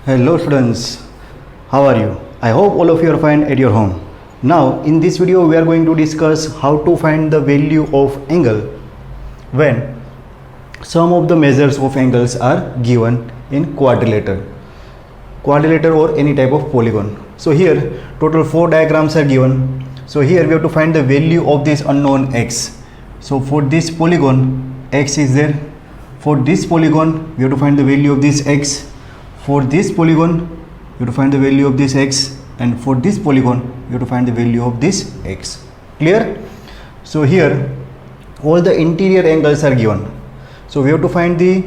Hello students, how are you? I hope all of you are fine at your home. Now in this video we are going to discuss how to find the value of angle when some of the measures of angles are given in quadrilateral or any type of polygon. So here total 4 diagrams are given. So here we have to find the value of this unknown x. So for this polygon x is there. For this polygon we have to find the value of this x. For this polygon you have to find the value of this x, and for this polygon you have to find the value of this x. Clear? So here all the interior angles are given. So we have to find the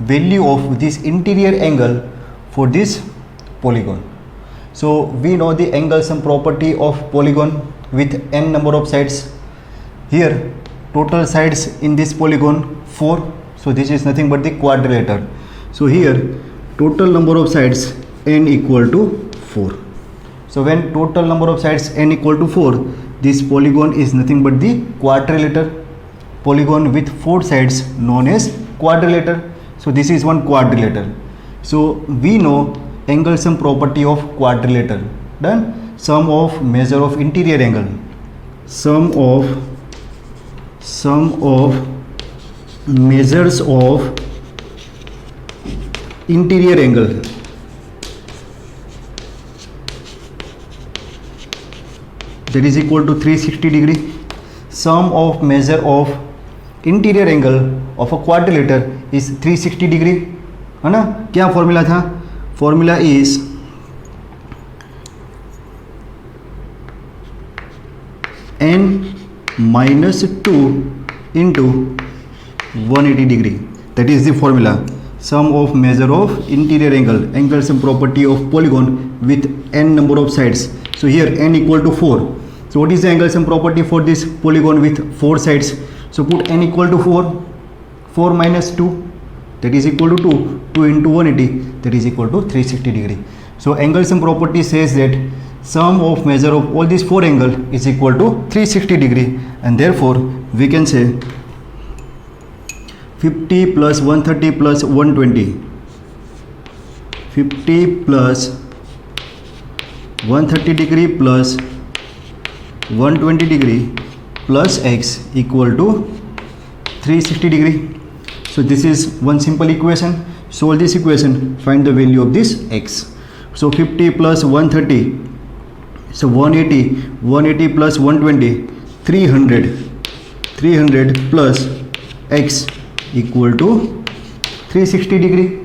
value of this interior angle for this polygon. So we know the angle sum property of polygon with n number of sides. Here total sides in this polygon 4. So this is nothing but the quadrilateral. So here total number of sides n equal to 4. So when total number of sides n equal to 4, this polygon is nothing but the quadrilateral. Polygon with 4 sides known as quadrilateral. So this is one quadrilateral. So we know angle sum property of quadrilateral. Done. Sum of measure of interior angle. Sum of measures of interior angle that is equal to 360 degree. Sum of measure of interior angle of a quadrilateral is 360 degree, है ना? क्या formula था? Formula is n minus 2 into 180 degree. That is the formula. Sum of measure of interior angle, angle sum property of polygon with n number of sides. So here n equal to 4. So what is the angle sum property for this polygon with 4 sides? So put n equal to 4. 4 minus 2, that is equal to 2. 2 into 180, that is equal to 360 degree. So angle sum property says that sum of measure of all these 4 angles is equal to 360 degree, and therefore we can say 50 plus 130 plus 120, 50 plus 130 degree plus 120 degree plus x equal to 360 degree. So this is one simple equation. Solve this equation, find the value of this x. So 50 plus 130, so 180, 180 plus 120, 300 plus x equal to 360 degree.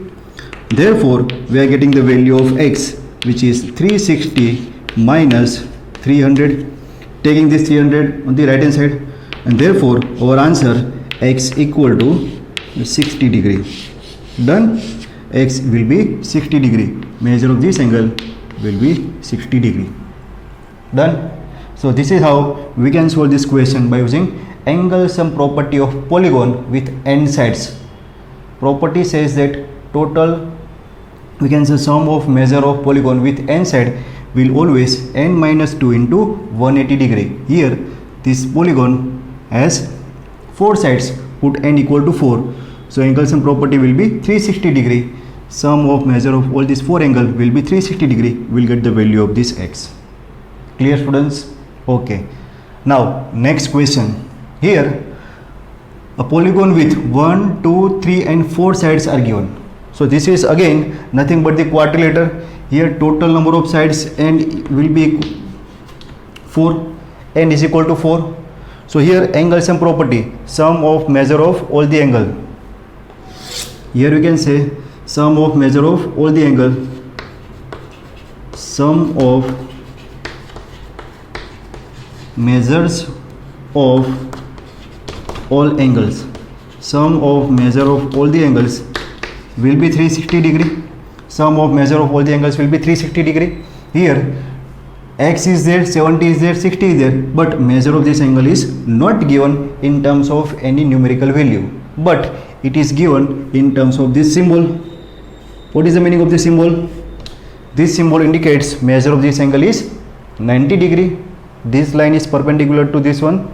Therefore we are getting the value of x, which is 360 minus 300, taking this 300 on the right hand side, and therefore our answer x equal to 60 degree. Done. X will be 60 degree. Measure of this angle will be 60 degree. Done. So this is how we can solve this question by using angle sum property of polygon with n sides. Property says that total, we can say sum of measure of polygon with n side will always n minus 2 into 180 degree. Here this polygon has 4 sides, put n equal to 4. So angle sum property will be 360 degree. Sum of measure of all these 4 angles will be 360 degree. We'll get the value of this x. Clear, students? Okay. Now next question. Here a polygon with 1, 2, 3 and 4 sides are given. So this is again nothing but the quadrilateral. Here total number of sides n will be 4. N is equal to 4. So here angle sum property, sum of measure of all the angle. Here we can say sum of measure of all the angle, sum of measures of all angles, sum of measure of all the angles will be 360 degree. Sum of measure of all the angles will be 360 degree. Here x is there, 70 is there, 60 is there, but measure of this angle is not given in terms of any numerical value, but it is given in terms of this symbol. What is the meaning of this symbol? This symbol indicates measure of this angle is 90 degree. This line is perpendicular to this one.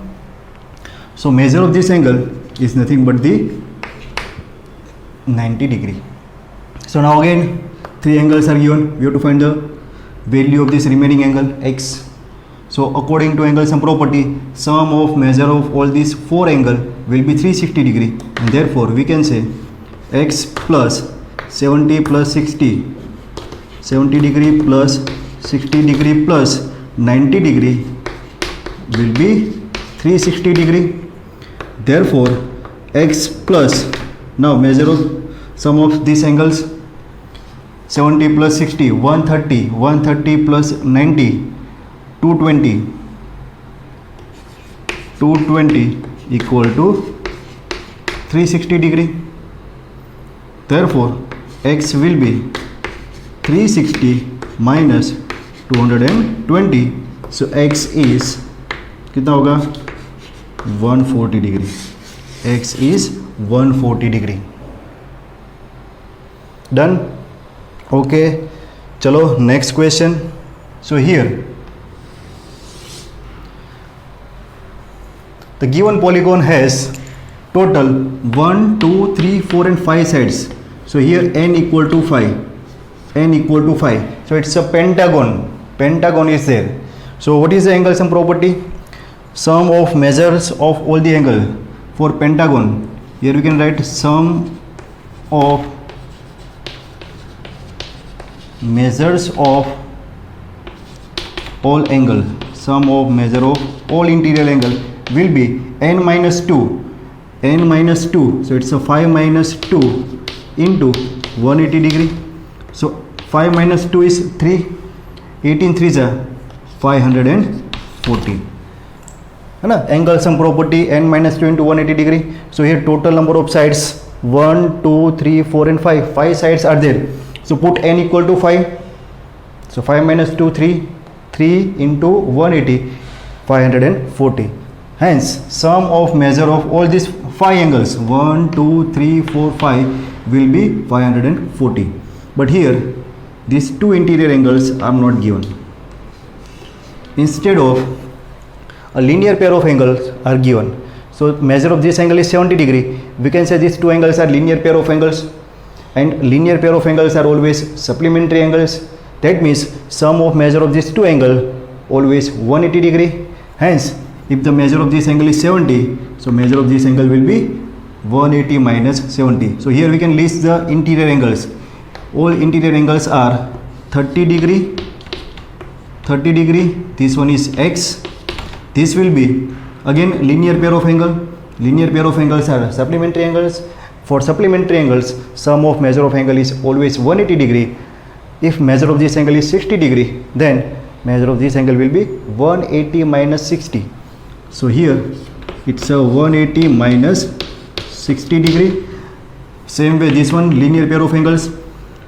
So measure of this angle is nothing but the 90 degree. So now again three angles are given. We have to find the value of this remaining angle x. So according to angle sum property, sum of measure of all these four angles will be 360 degree, and therefore we can say x plus 70 plus 60, 70 degree plus 60 degree plus 90 degree will be 360 degree. Therefore x plus, now measure of sum of these angles, 70 plus 60, 130, 130 plus 90, 220, 220 equal to 360 degree. Therefore x will be 360 minus 220. So x is कितना होगा 140 degree. X is 140 degree. Done? Okay. चलो next question. So here the given polygon has total 1, 2, 3, 4 and 5 sides. So here n equal to 5. N equal to 5. So it's a pentagon. Pentagon is there. So what is the angle sum property? Sum of measures of all the angle for pentagon. Here we can write sum of measures of all angle. Sum of measure of all interior angle will be n minus 2. N minus 2. So it's a 5 minus 2 into 180 degree. So 5 minus 2 is 3. 18 3 is 540. Angle sum property n minus 2 into 180 degree. So here total number of sides 1, 2, 3, 4 and 5. 5 sides are there. So put n equal to 5. So 5 minus 2 3. 3 into 180 540. Hence sum of measure of all these 5 angles 1, 2, 3, 4, 5 will be 540. But here these two interior angles are not given. Instead of a linear pair of angles are given. So measure of this angle is 70 degree. We can say these two angles are linear pair of angles, and linear pair of angles are always supplementary angles. That means sum of measure of these two angles always 180 degree. Hence if the measure of this angle is 70, so measure of this angle will be 180 minus 70. So here we can list the interior angles. All interior angles are 30 degree, 30 degree. This one is x. This will be again linear pair of angle. Linear pair of angles are supplementary angles. For supplementary angles, sum of measure of angle is always 180 degree. If measure of this angle is 60 degree, then measure of this angle will be 180 minus 60. So here it's a 180 minus 60 degree. Same way this one, linear pair of angles,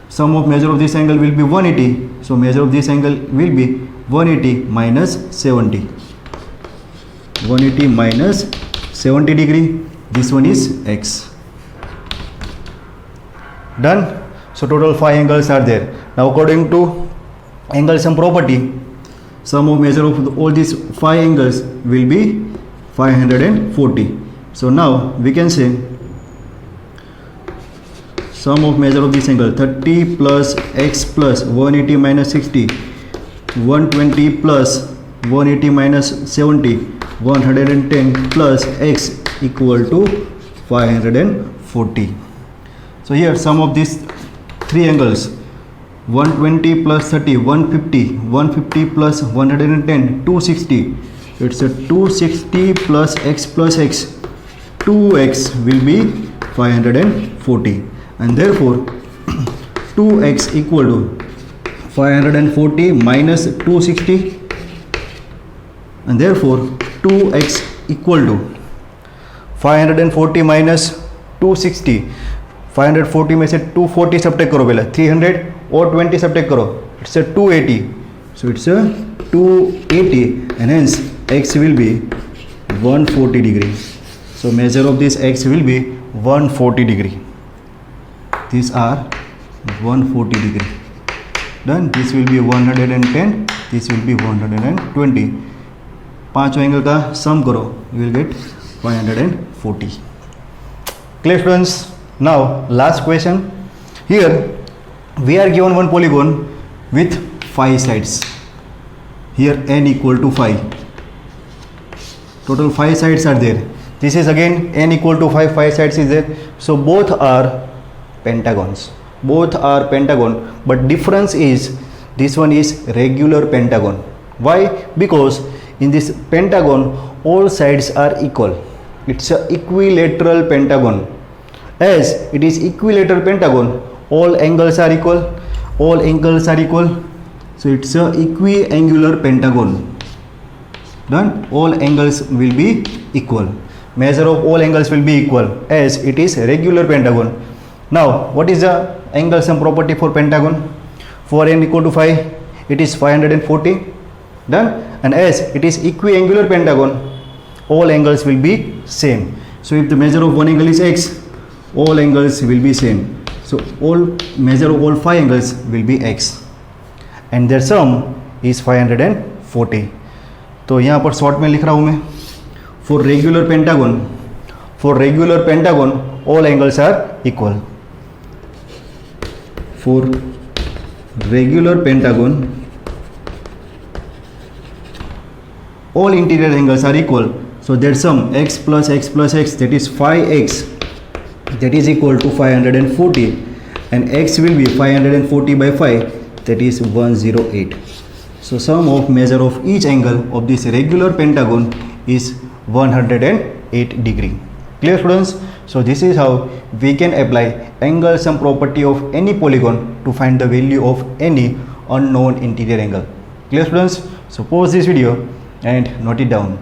sum of measure of this angle will be 180. So measure of this angle will be 180 minus 70. 180 minus 70 degree. This one is x. Done? So total 5 angles are there. Now according to angle sum property, sum of measure of all these 5 angles will be 540. So now we can say sum of measure of this angle 30 plus x plus 180 minus 60, 120 plus 180 minus 70, 110 plus x equal to 540. So here sum of these 3 angles 120 plus 30, 150, 150 plus 110, 260. It's a 260 plus x, 2x will be 540, and therefore 2x equal to 540 minus 260, and therefore 2x equal to 540 minus 260. 540 में से 240 subtract करो पहले, 300 और 20 subtract करो, it's a 280. So it's a 280, and hence x will be 140 degree. So measure of this x will be 140 degree. These are 140 degree. Done. This will be 110. This will be 120. पांचों angle का सम करो, you will get 540. Clear students? Now last question. Here we are given one polygon with 5 sides. Here n equal to 5. Total 5 sides are there. This is again n equal to 5 sides is there. So both are pentagons. Both are pentagon, but difference is this one is regular pentagon. Why? Because in this pentagon all sides are equal. It's a equilateral pentagon. As it is equilateral pentagon, all angles are equal. All angles are equal. So it's a equiangular pentagon. Done. All angles will be equal. Measure of all angles will be equal as it is regular pentagon. Now what is the angle sum property for pentagon? For n equal to 5, it is 540. Done. And as it is equiangular pentagon, all angles will be same. So if the measure of one angle is x, all angles will be same. So all measure of all 5 angles will be x, and their sum is 540. तो यहाँ पर short में लिख रहा हूँ मैं, for regular pentagon all angles are equal. For regular pentagon all interior angles are equal. So their sum x plus x plus x, that is 5x, that is equal to 540, and x will be 540 by 5, that is 108. So sum of measure of each angle of this regular pentagon is 108 degree. Clear students? So this is how we can apply angle sum property of any polygon to find the value of any unknown interior angle. Clear students? So pause this video and note it down.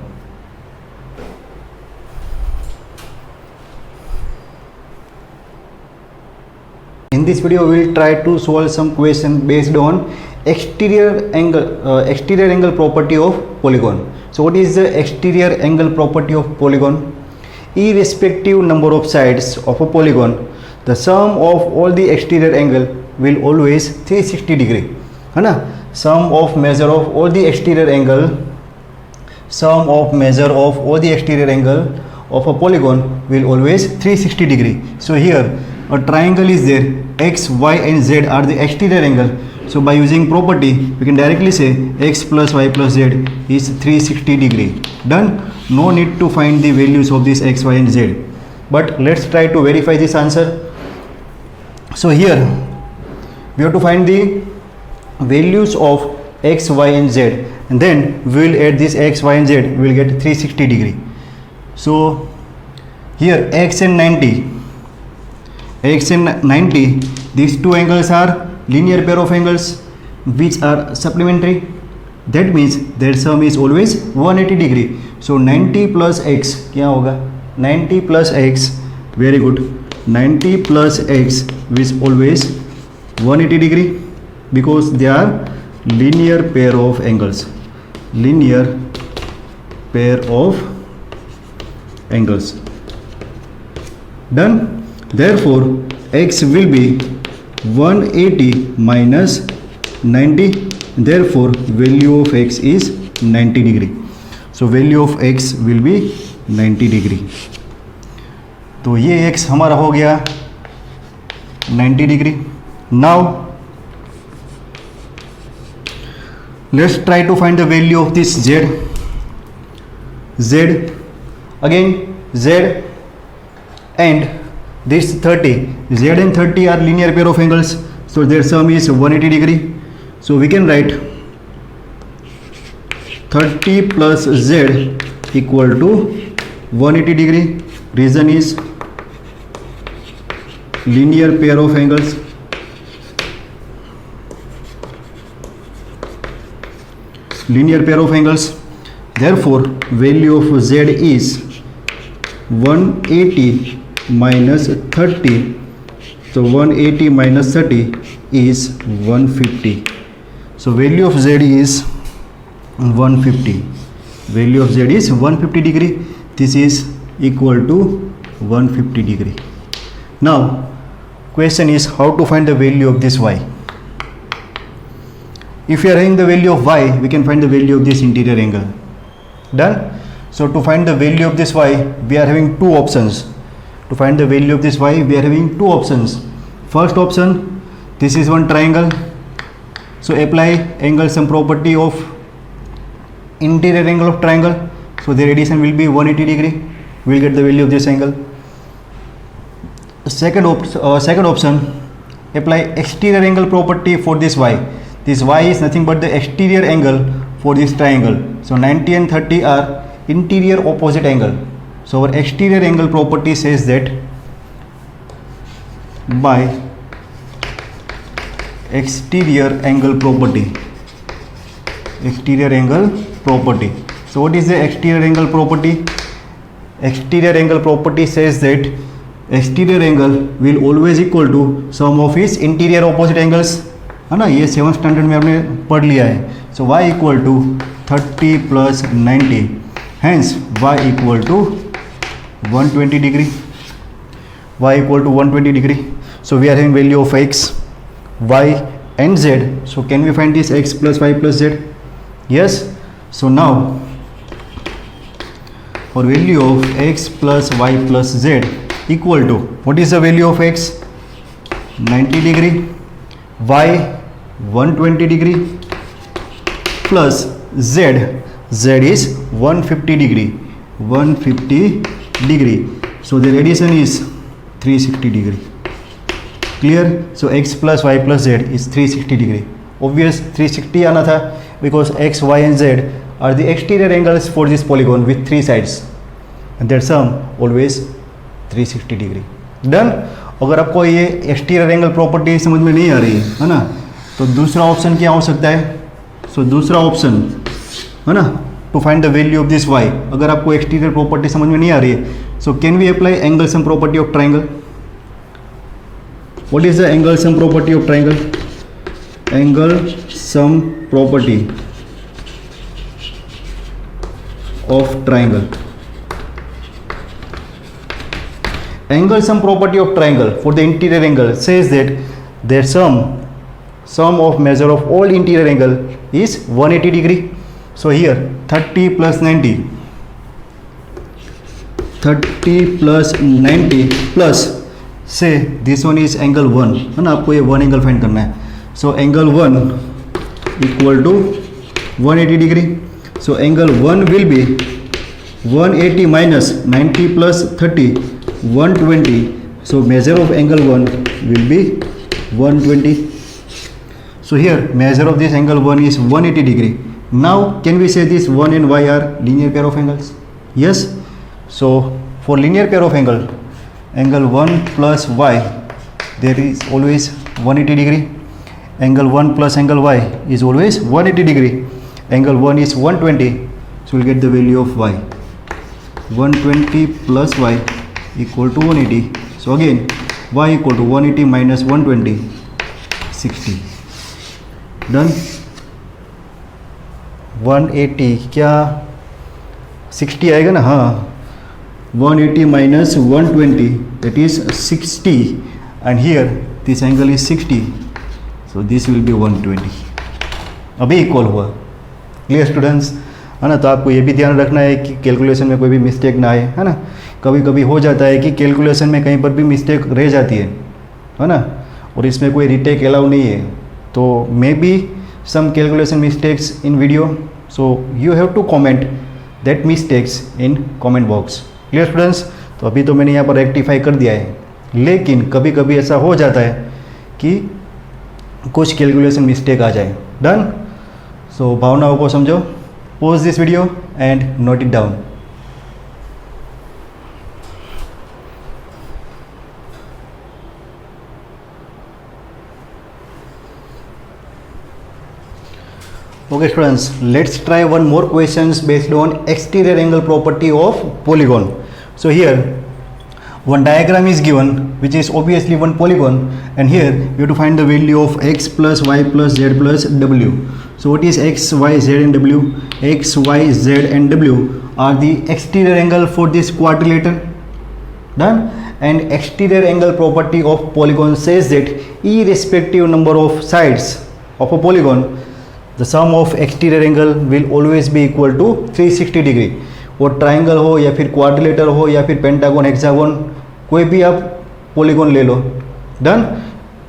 In this video we will try to solve some question based on exterior angle property of polygon. So what is the exterior angle property of polygon? Irrespective number of sides of a polygon, the sum of all the exterior angle will always 360 degree. है ना? Sum of measure of all the exterior angle, sum of measure of all the exterior angle of a polygon will always 360 degree. So here a triangle is there, x, y and z are the exterior angle. So by using property we can directly say x plus y plus z is 360 degree. Done. No need to find the values of this x, y and z, but let's try to verify this answer. So here we have to find the values of x, y and z, and then we will add this x, y and z, we will get 360 degree. So here x and 90, these two angles are linear pair of angles which are supplementary. That means their sum is always 180 degree. So 90 plus x क्या होगा? 90 plus x, very good, 90 plus x is always 180 degree because they are linear pair of angles. Linear pair of angles. Done. Therefore x will be 180 minus 90. Therefore value of x is 90 degree. So value of x will be 90 degree. तो ये x हमारा हो गया 90 degree. Now let's try to find the value of this z. Again z and this 30. Z and 30 are linear pair of angles. So their sum is 180 degree. So we can write 30 plus z equal to 180 degree. Reason is linear pair of angles. Linear pair of angles. Therefore value of z is 180 minus 30. So 180 minus 30 is 150. So value of z is 150. Value of z is 150 degree. This is equal to 150 degree. Now question is how to find the value of this y. If we are having the value of y, we can find the value of this interior angle. Done. So to find the value of this y, we are having two options. To find the value of this y, we are having two options. First option, this is one triangle, so apply angle sum property of interior angle of triangle, so the radiation will be 180 degree. We will get the value of this angle. Second option, apply exterior angle property for this y. This y is nothing but the exterior angle for this triangle. So 90 and 30 are interior opposite angle. So our exterior angle property says that by exterior angle property. So what is the exterior angle property? Exterior angle property says that exterior angle will always equal to sum of its interior opposite angles, है ना, ये 7th standard में आपने पढ़ लिया है. So y equal to 30 plus 90, hence y equal to 120 degree. y equal to 120 degree. So we are having value of x, y and z. So can we find this x plus y plus z? Yes. So now for value of x plus y plus z equal to, what is the value of x? 90 degree, y 120 degree plus z is 150 degree. So the radiation is 360 degree. Clear? So x plus y plus z is 360 degree. Obvious 360 आना था because x, y and z are the exterior angles for this polygon with 3 sides and their sum always 360 degree. Done? अगर आपको ये exterior angle property समझ में नहीं आ रही है ना, तो दूसरा ऑप्शन क्या हो सकता है? सो दूसरा ऑप्शन है ना, to find the value of this y. अगर आपको एक्सटीरियर प्रॉपर्टी समझ में नहीं आ रही है, so can we apply angle sum property of triangle. What is the angle sum property of triangle? Angle sum property of triangle. Angle sum property of triangle for the interior angle says that their sum of measure of all interior angle is 180 degree. So here 30 plus 90 plus से this one is angle 1, है ना, आपको ये 1 angle find करना है. So angle 1 equal to 180 degree. So angle 1 will be 180 minus 90 plus 30 120. So measure of angle 1 will be 120. So here measure of this angle 1 is 180 degree. Now can we say this 1 and y are linear pair of angles? Yes. So for linear pair of angle 1 plus y, there is always 180 degree. Angle 1 plus angle y is always 180 degree. Angle 1 is 120, so we'll get the value of y. 120 plus y equal to 180. So again y equal to 180 minus 120, 60. Done. 180 क्या 60 आएगा ना? हाँ, 180 minus 120, that is 60, and here this angle is 60, so this will be 120. अभी equal हुआ. Clear students, है ना. तो आपको ये भी ध्यान रखना है कि कैलकुलेशन में कोई भी मिस्टेक ना आए, है ना. कभी कभी हो जाता है कि कैलकुलेशन में कहीं पर भी मिस्टेक रह जाती है ना, और इसमें कोई रिटेक अलाउ नहीं है. तो maybe some calculation mistakes in video, so you have to comment that mistakes in comment box. Clear students. तो अभी तो मैंने यहाँ पर रेक्टिफाई कर दिया है, लेकिन कभी कभी ऐसा हो जाता है कि कुछ कैलकुलेशन मिस्टेक आ जाए. डन. सो भावनाओं को समझो. Pause this video and note it down. Okay students, let's try one more questions based on exterior angle property of polygon. So here one diagram is given which is obviously one polygon, and here you have to find the value of x plus y plus z plus w. So what is x, y, z and w? X, y, z and w are the exterior angle for this quadrilateral. Done. And exterior angle property of polygon says that irrespective number of sides of a polygon, the sum of exterior angle will always be equal to 360 degree. वो triangle हो या फिर quadrilateral हो या फिर pentagon, hexagon, कोई भी आप पॉलीगॉन ले लो. Done.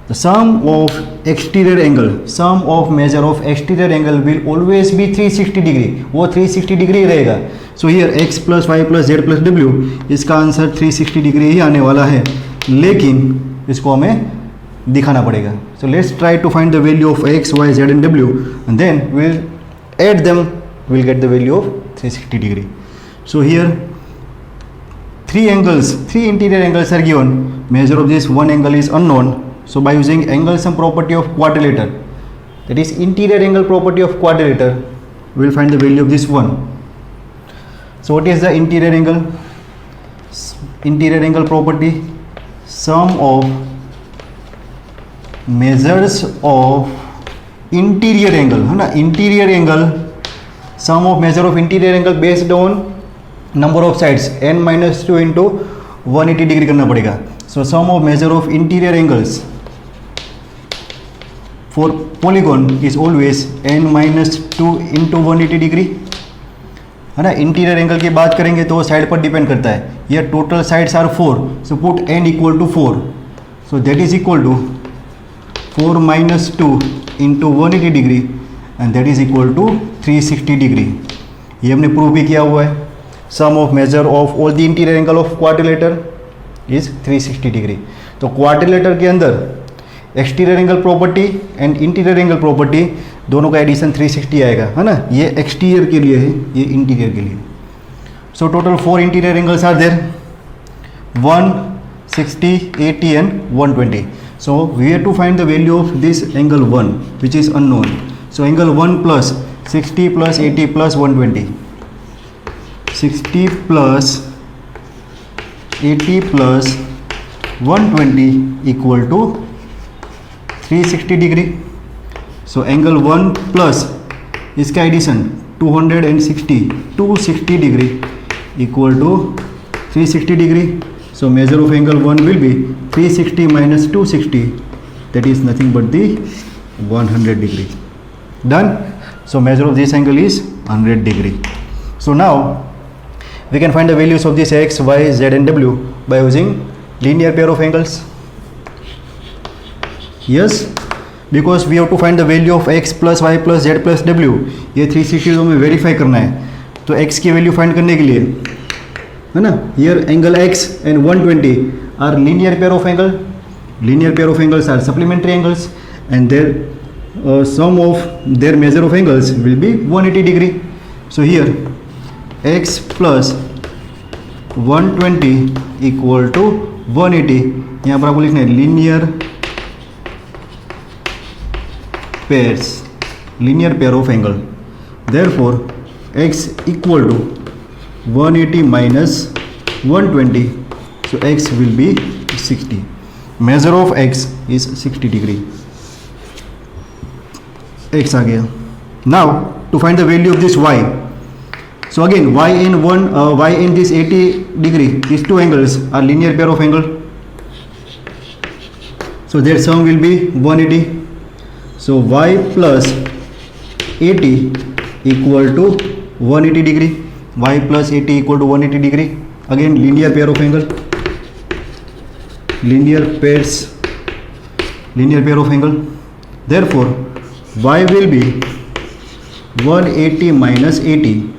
the sum of exterior angle, sum of measure of exterior angle will always be 360 degree, वो 360 डिग्री रहेगा. So here x plus y plus z plus डब्ल्यू, इसका आंसर 360 डिग्री ही आने वाला है, लेकिन इसको हमें दिखाना पड़ेगा. So let's try to find the value of x, y, z and w and then we'll add them, we'll get the value of 360 degree. So here three interior angles are given, measure of this one angle is unknown. So by using angle sum property of quadrilateral, that is interior angle property of quadrilateral, we will find the value of this one. So what is the interior angle? Interior angle property, sum of measures of interior angle, है ना, interior angle, sum of measure of interior angle based on number of sides, n minus 2 into 180 degree करना पड़ेगा. So sum of measure of interior angles for polygon is always n minus 2 into 180 degree, है ना. Interior angle की बात करेंगे तो side पर depend करता है. ये total sides are 4, so put n equal to 4, so that is equal to 4 minus 2 into 180 degree and that is equal to 360 degree. ये हमने प्रूव भी किया हुआ है. Sum of measure of all the interior angle of quadrilateral is 360 degree. तो quadrilateral के अंदर exterior angle property and interior angle property दोनों का एडिशन 360 आएगा, है ना. ये एक्सटीरियर के लिए है, ये इंटीरियर के लिए. So total 4 interior angles are there, 1, 60, 80 and 120. So we have to find the value of this angle 1 which is unknown. So angle 1 plus 60 plus 80 plus 120, 60 plus 80 plus 120 equal to 360 degree. So angle 1 plus इसका addition 260 degree equal to 360 degree. So measure of angle 1 will be 360 minus 260, that is nothing but the 100 degree. Done. So measure of this angle is 100 degree. So now we can find the values of this x, y, z and w by using linear pair of angles. Yes, because we have to find the value of x plus y plus z plus w. ये 360 हमें verify करना है. तो x की value find करने के लिए, है ना, here angle x and 120 are linear pair of angle. Linear pair of angles are supplementary angles and their sum of their measure of angles will be 180 degree. So here x plus 120 equal to 180. यहाँ पर आपको लिखना है linear pair of angle. Therefore x equal to 180 minus 120. So x will be 60. Measure of x is 60 degree. x आ गया. Now to find the value of this y. So again y in this 80 degree, these two angles are linear pair of angle. So their sum will be 180. So y plus 80 equal to 180 degree. Y plus 80 equal to 180 degree. Again linear pair of angle. Linear pair of angle. Therefore y will be 180 minus 80.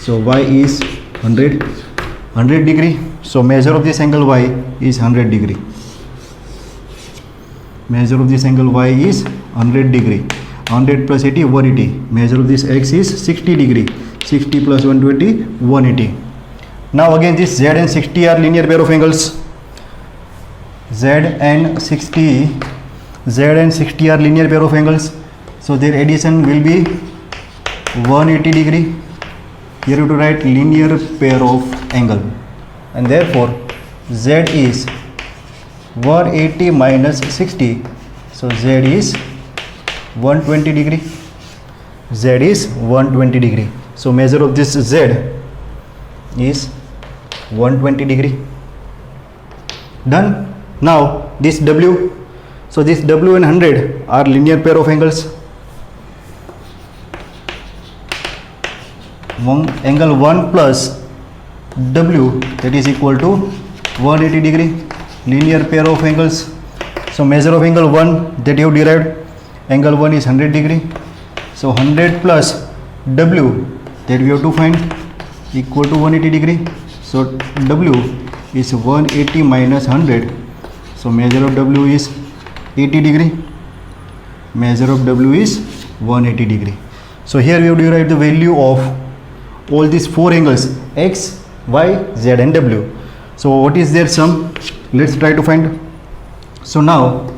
So y is 100 degree. So measure of this angle y is 100 degree. Measure of this angle y is 100 degree. 100 plus 80 180. Measure of this x is 60 degree. 60 plus 120 180. Now again this z and 60 are linear pair of angles. Z and 60 are linear pair of angles. So their addition will be 180 degree. Here you have to write linear pair of angle, and therefore z is 180 minus 60. So z is 120 degree. Z is 120 degree. So measure of this z is 120 degree. Done. Now this w. So this w and 100 are linear pair of angles. Angle 1 plus w, that is equal to 180 degree. Linear pair of angles. So measure of angle 1 that you have derived, angle 1 is 100 degree. So 100 plus W that we have to find equal to 180 degree. So W is 180 minus 100. So measure of W is 80 degree. Measure of W is 180 degree. So here we have derived the value of all these four angles X, Y, Z and W. So what is their sum? Let's try to find. So now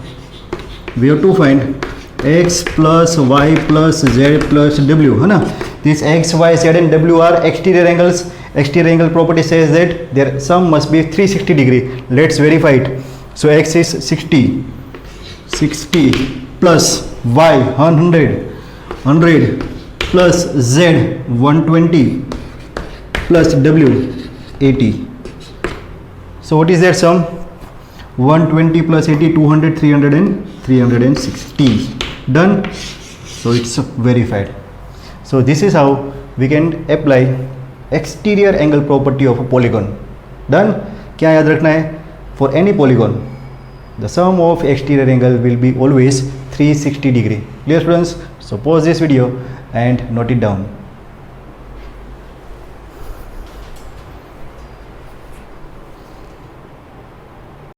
we have to find X plus Y plus Z plus W, है ना? These X, Y, Z and W are exterior angles. Exterior angle property says that their sum must be 360 degree. Let's verify it. So X is 60 plus Y 100 plus Z 120 plus W 80. So what is their sum? 120 plus 80, 200, 300 and 360. Done. So it's verified. So this is how we can apply exterior angle property of a polygon. Done. क्या याद रखना है? For any polygon, the sum of exterior angle will be always 360 degree. Clear students? So pause this video and note it down.